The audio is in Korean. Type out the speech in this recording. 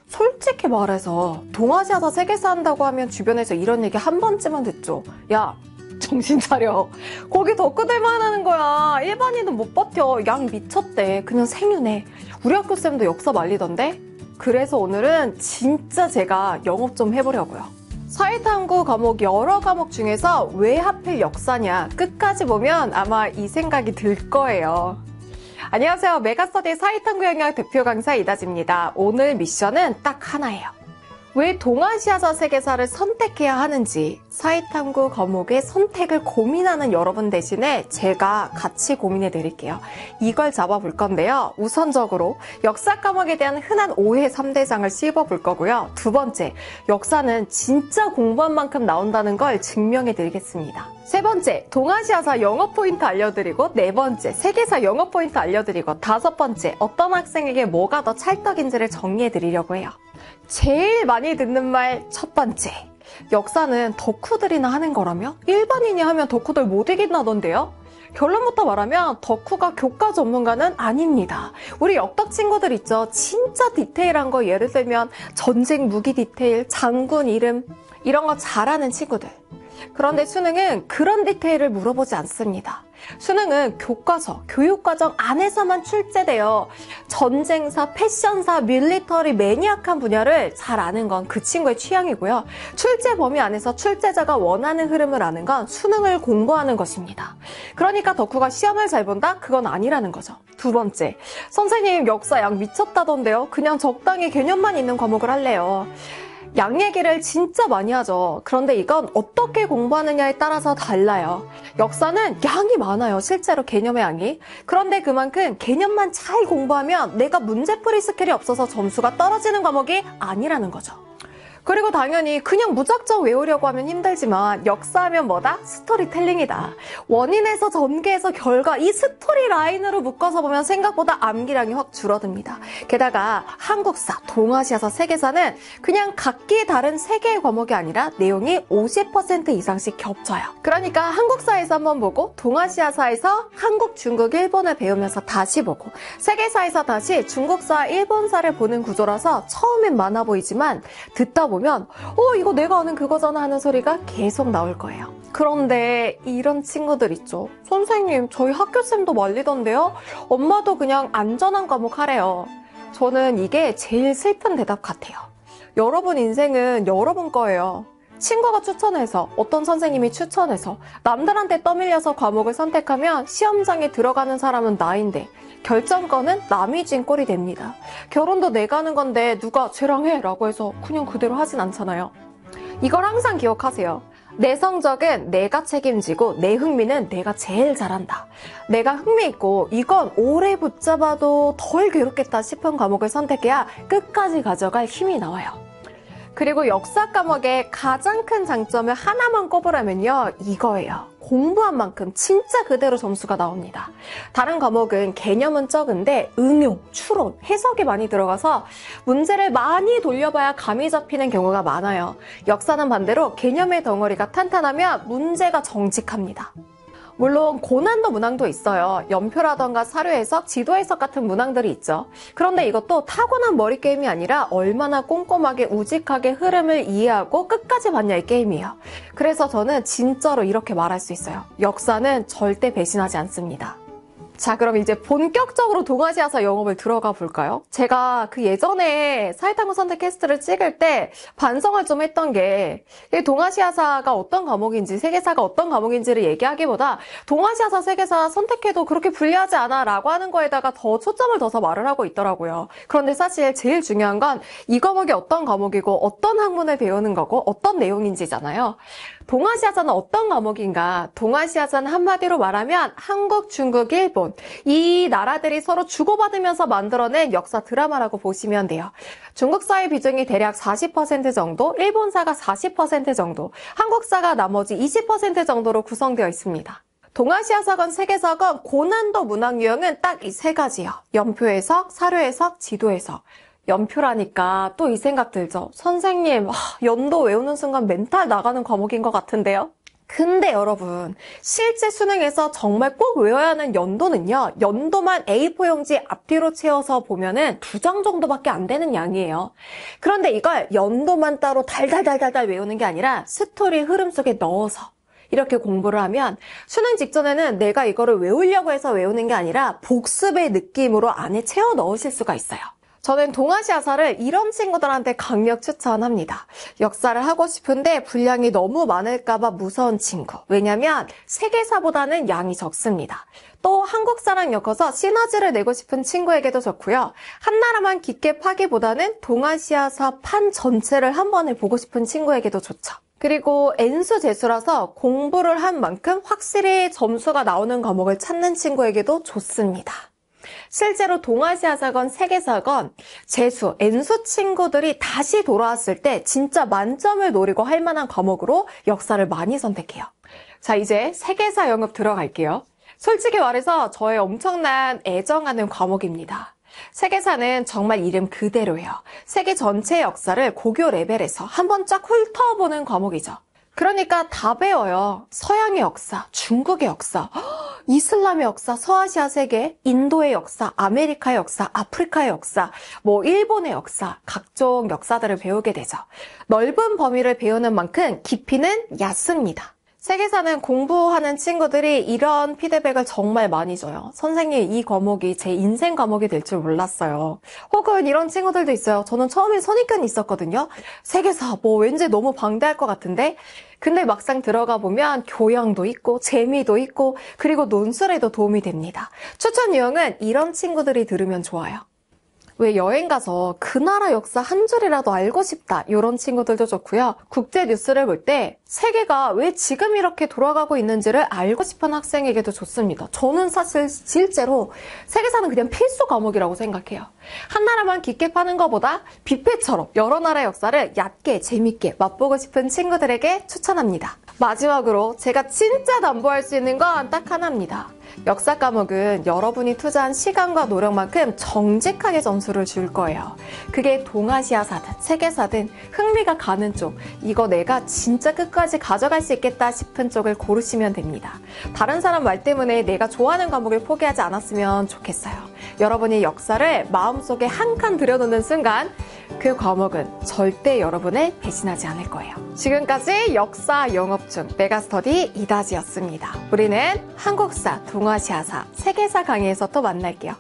솔직히 말해서 동아시아사 세계사 한다고 하면 주변에서 이런 얘기 한 번쯤은 듣죠. 야, 정신 차려. 거기 덕후들만 하는 거야. 일반인은 못 버텨. 양 미쳤대. 그냥 생윤해. 우리 학교 쌤도 역사 말리던데? 그래서 오늘은 진짜 제가 영업 좀 해보려고요. 사회탐구 과목 여러 과목 중에서 왜 하필 역사냐 끝까지 보면 아마 이 생각이 들 거예요. 안녕하세요. 메가스터디 사회탐구 영역 대표 강사 이다지입니다. 오늘 미션은 딱 하나예요. 왜 동아시아사 세계사를 선택해야 하는지 사회탐구 과목의 선택을 고민하는 여러분 대신에 제가 같이 고민해 드릴게요. 이걸 잡아볼 건데요. 우선적으로 역사 과목에 대한 흔한 오해 3대장을 씹어볼 거고요. 두 번째, 역사는 진짜 공부한 만큼 나온다는 걸 증명해 드리겠습니다. 세 번째, 동아시아사 영어 포인트 알려드리고, 네 번째, 세계사 영어 포인트 알려드리고, 다섯 번째, 어떤 학생에게 뭐가 더 찰떡인지를 정리해 드리려고 해요. 제일 많이 듣는 말 첫 번째, 역사는 덕후들이나 하는 거라며? 일반인이 하면 덕후들 못 이긴다던데요? 결론부터 말하면 덕후가 교과 전문가는 아닙니다. 우리 역덕 친구들 있죠? 진짜 디테일한 거 예를 들면 전쟁 무기 디테일, 장군 이름 이런 거 잘하는 친구들. 그런데 수능은 그런 디테일을 물어보지 않습니다. 수능은 교과서, 교육과정 안에서만 출제돼요. 전쟁사, 패션사, 밀리터리 매니악한 분야를 잘 아는 건 그 친구의 취향이고요. 출제 범위 안에서 출제자가 원하는 흐름을 아는 건 수능을 공부하는 것입니다. 그러니까 덕후가 시험을 잘 본다? 그건 아니라는 거죠. 두 번째, 선생님 역사 양 미쳤다던데요? 그냥 적당히 개념만 있는 과목을 할래요. 양 얘기를 진짜 많이 하죠. 그런데 이건 어떻게 공부하느냐에 따라서 달라요. 역사는 양이 많아요. 실제로 개념의 양이. 그런데 그만큼 개념만 잘 공부하면 내가 문제풀이 스킬이 없어서 점수가 떨어지는 과목이 아니라는 거죠. 그리고 당연히 그냥 무작정 외우려고 하면 힘들지만 역사하면 뭐다? 스토리텔링이다. 원인에서 전개에서 결과 이 스토리 라인으로 묶어서 보면 생각보다 암기량이 확 줄어듭니다. 게다가 한국사, 동아시아사, 세계사는 그냥 각기 다른 세 개의 과목이 아니라 내용이 50% 이상씩 겹쳐요. 그러니까 한국사에서 한번 보고 동아시아사에서 한국, 중국, 일본을 배우면서 다시 보고 세계사에서 다시 중국사, 일본사를 보는 구조라서 처음엔 많아 보이지만 듣다 보면 이거 내가 아는 그거잖아 하는 소리가 계속 나올 거예요. 그런데 이런 친구들 있죠. 선생님, 저희 학교쌤도 말리던데요? 엄마도 그냥 안전한 과목 하래요. 저는 이게 제일 슬픈 대답 같아요. 여러분 인생은 여러분 거예요. 친구가 추천해서, 어떤 선생님이 추천해서 남들한테 떠밀려서 과목을 선택하면 시험장에 들어가는 사람은 나인데 결정권은 남이 쥔 꼴이 됩니다. 결혼도 내가 하는 건데 누가 쟤랑 해 라고 해서 그냥 그대로 하진 않잖아요. 이걸 항상 기억하세요. 내 성적은 내가 책임지고 내 흥미는 내가 제일 잘한다. 내가 흥미있고 이건 오래 붙잡아도 덜 괴롭겠다 싶은 과목을 선택해야 끝까지 가져갈 힘이 나와요. 그리고 역사 과목의 가장 큰 장점을 하나만 꼽으라면요, 이거예요. 공부한 만큼 진짜 그대로 점수가 나옵니다. 다른 과목은 개념은 적은데 응용, 추론, 해석이 많이 들어가서 문제를 많이 돌려봐야 감이 잡히는 경우가 많아요. 역사는 반대로 개념의 덩어리가 탄탄하면 문제가 정직합니다. 물론 고난도 문항도 있어요. 연표라던가 사료 해석, 지도 해석 같은 문항들이 있죠. 그런데 이것도 타고난 머리 게임이 아니라 얼마나 꼼꼼하게 우직하게 흐름을 이해하고 끝까지 봤냐의 게임이에요. 그래서 저는 진짜로 이렇게 말할 수 있어요. 역사는 절대 배신하지 않습니다. 자, 그럼 이제 본격적으로 동아시아사 영업을 들어가 볼까요? 제가 그 예전에 사회탐구 선택 캐스트를 찍을 때 반성을 좀 했던 게 동아시아사가 어떤 과목인지 세계사가 어떤 과목인지를 얘기하기보다 동아시아사 세계사 선택해도 그렇게 불리하지 않아 라고 하는 거에다가 더 초점을 둬서 말을 하고 있더라고요. 그런데 사실 제일 중요한 건 이 과목이 어떤 과목이고 어떤 학문을 배우는 거고 어떤 내용인지잖아요. 동아시아사는 어떤 과목인가? 동아시아사는 한마디로 말하면 한국, 중국, 일본 이 나라들이 서로 주고받으면서 만들어낸 역사 드라마라고 보시면 돼요. 중국사의 비중이 대략 40% 정도, 일본사가 40% 정도, 한국사가 나머지 20% 정도로 구성되어 있습니다. 동아시아사건, 세계사건, 고난도 문항 유형은 딱 이 세 가지요. 연표 해석, 사료 해석, 지도 해석. 연표라니까 또 이 생각 들죠. 선생님, 연도 외우는 순간 멘탈 나가는 과목인 것 같은데요? 근데 여러분, 실제 수능에서 정말 꼭 외워야 하는 연도는요, 연도만 A4 용지 앞뒤로 채워서 보면은 2장 정도밖에 안 되는 양이에요. 그런데 이걸 연도만 따로 달달달달달 외우는 게 아니라 스토리 흐름 속에 넣어서 이렇게 공부를 하면 수능 직전에는 내가 이거를 외우려고 해서 외우는 게 아니라 복습의 느낌으로 안에 채워 넣으실 수가 있어요. 저는 동아시아사를 이런 친구들한테 강력 추천합니다. 역사를 하고 싶은데 분량이 너무 많을까봐 무서운 친구. 왜냐면 세계사보다는 양이 적습니다. 또 한국사랑 엮어서 시너지를 내고 싶은 친구에게도 좋고요. 한 나라만 깊게 파기보다는 동아시아사 판 전체를 한 번에 보고 싶은 친구에게도 좋죠. 그리고 N수 재수라서 공부를 한 만큼 확실히 점수가 나오는 과목을 찾는 친구에게도 좋습니다. 실제로 동아시아사건, 세계사건, 재수, N수 친구들이 다시 돌아왔을 때 진짜 만점을 노리고 할 만한 과목으로 역사를 많이 선택해요. 자, 이제 세계사 영업 들어갈게요. 솔직히 말해서 저의 엄청난 애정하는 과목입니다. 세계사는 정말 이름 그대로예요. 세계 전체의 역사를 고교 레벨에서 한번 쫙 훑어보는 과목이죠. 그러니까 다 배워요. 서양의 역사, 중국의 역사, 이슬람의 역사, 서아시아 세계, 인도의 역사, 아메리카의 역사, 아프리카의 역사, 일본의 역사, 각종 역사들을 배우게 되죠. 넓은 범위를 배우는 만큼 깊이는 얕습니다. 세계사는 공부하는 친구들이 이런 피드백을 정말 많이 줘요. 선생님, 이 과목이 제 인생 과목이 될 줄 몰랐어요. 혹은 이런 친구들도 있어요. 저는 처음에 선입견이 있었거든요. 세계사 왠지 너무 방대할 것 같은데 근데 막상 들어가 보면 교양도 있고 재미도 있고 그리고 논술에도 도움이 됩니다. 추천 유형은 이런 친구들이 들으면 좋아요. 왜 여행 가서 그 나라 역사 한 줄이라도 알고 싶다 이런 친구들도 좋고요. 국제 뉴스를 볼 때 세계가 왜 지금 이렇게 돌아가고 있는지를 알고 싶은 학생에게도 좋습니다. 저는 사실 실제로 세계사는 그냥 필수 과목이라고 생각해요. 한 나라만 깊게 파는 것보다 뷔페처럼 여러 나라 역사를 얕게 재밌게 맛보고 싶은 친구들에게 추천합니다. 마지막으로 제가 진짜 담보할 수 있는 건 딱 하나입니다. 역사 과목은 여러분이 투자한 시간과 노력만큼 정직하게 점수를 줄 거예요. 그게 동아시아사든 세계사든 흥미가 가는 쪽, 이거 내가 진짜 끝까지 가져갈 수 있겠다 싶은 쪽을 고르시면 됩니다. 다른 사람 말 때문에 내가 좋아하는 과목을 포기하지 않았으면 좋겠어요. 여러분이 역사를 마음속에 한 칸 들여놓는 순간 그 과목은 절대 여러분을 배신하지 않을 거예요. 지금까지 역사 영업중 메가스터디 이다지였습니다. 우리는 한국사, 동아시아사, 세계사 강의에서 또 만날게요.